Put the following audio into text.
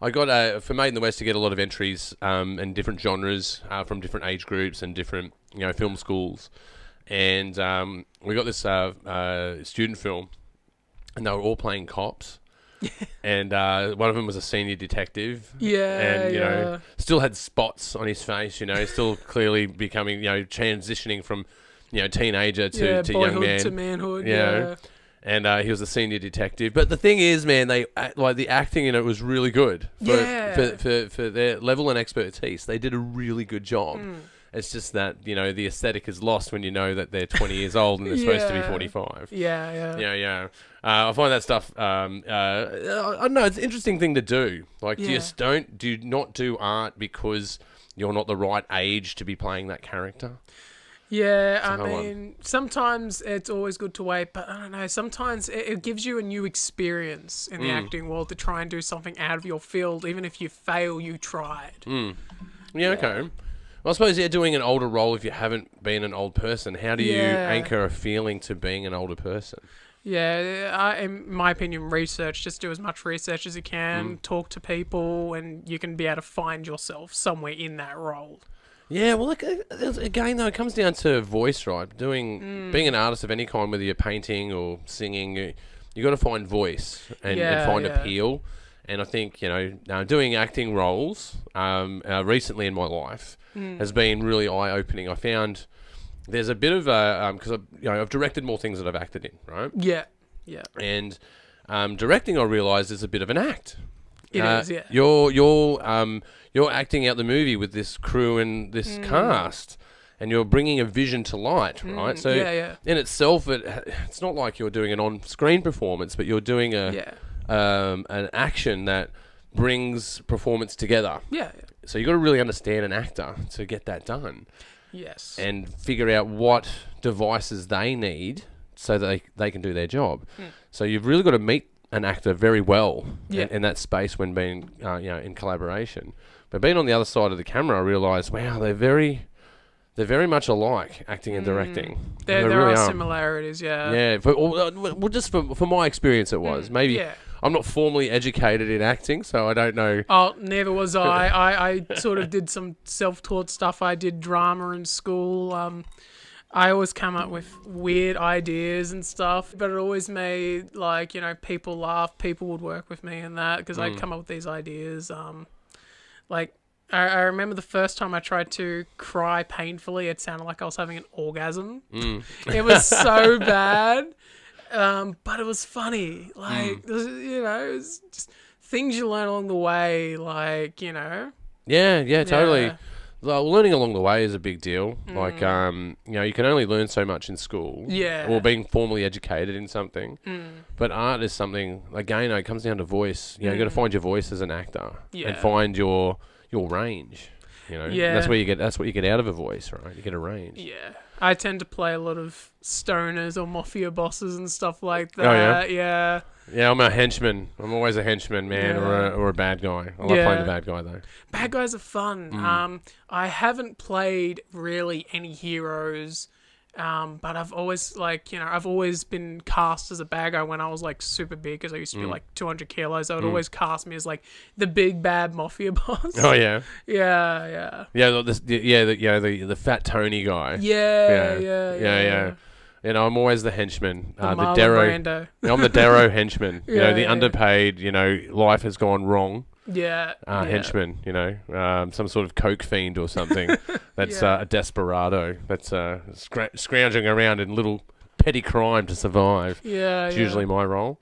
I got for Made in the West to get a lot of entries and different genres from different age groups and different film schools, and we got this student film, and they were all playing cops. And one of them was a senior detective. And, still had spots on his face, still clearly becoming, transitioning from, teenager to young man. To manhood, And he was a senior detective. But the thing is, man, the acting in it was really good. For their level and expertise, they did a really good job. It's just that, the aesthetic is lost when you know that they're 20 years old and they're supposed to be 45. Yeah. I find that stuff, I don't know, it's an interesting thing to do. Like, do not do art because you're not the right age to be playing that character. Yeah, I mean, sometimes it's always good to wait, but I don't know, sometimes it gives you a new experience in the acting world to try and do something out of your field. Even if you fail, you tried. Yeah, okay. Well, I suppose you're doing an older role if you haven't been an old person. How do you anchor a feeling to being an older person? Yeah, in my opinion, research. Just do as much research as you can, talk to people, and you can be able to find yourself somewhere in that role. Yeah, well, again, though, it comes down to voice, right? Being an artist of any kind, whether you're painting or singing, you got to find voice and find appeal. And I think, doing acting roles recently in my life has been really eye-opening. I found there's a bit of because I've directed more things that I've acted in, right? Yeah. And directing, I realised, is a bit of an act. It is, yeah. You're acting out the movie with this crew and this cast, and you're bringing a vision to light, right? So in itself, it's not like you're doing an on-screen performance, but you're doing an action that brings performance together. Yeah. So you've got to really understand an actor to get that done. Yes. And figure out what devices they need so that they can do their job. So you've really got to meet an actor very well in that space when being in collaboration. But being on the other side of the camera, I realised, wow, they're very much alike, acting and directing. There really are similarities, yeah. Yeah, just for my experience it was. Maybe I'm not formally educated in acting, so I don't know. Oh, neither was I. I sort of did some self-taught stuff. I did drama in school. I always come up with weird ideas and stuff, but it always made, people laugh. People would work with me and that because I'd come up with these ideas. I remember the first time I tried to cry painfully, it sounded like I was having an orgasm. It was so bad, but it was funny. It was just things you learn along the way, Yeah, totally. Yeah. Well, learning along the way is a big deal. You can only learn so much in school. Yeah. Or being formally educated in something. But art is something, again, it comes down to voice. You've got to find your voice as an actor. Yeah. And find your range. That's what you get out of a voice, right? You get a range. Yeah. I tend to play a lot of stoners or mafia bosses and stuff like that. Oh, yeah? Yeah, I'm a henchman. I'm always a henchman, man, or a bad guy. I love playing the bad guy, though. Bad guys are fun. I haven't played really any heroes, but I've always, I've always been cast as a bad guy when I was, super big, because I used to be, 200 kilos. They would always cast me as, the big, bad mafia boss. Oh, yeah? Yeah. Yeah, the fat Tony guy. Yeah. I'm always the henchman. The Brando. I'm the Darrow henchman. The underpaid, life has gone wrong. Yeah. Henchman, some sort of coke fiend or something. That's a desperado. That's scrounging around in little petty crime to survive. Yeah. It's usually my role.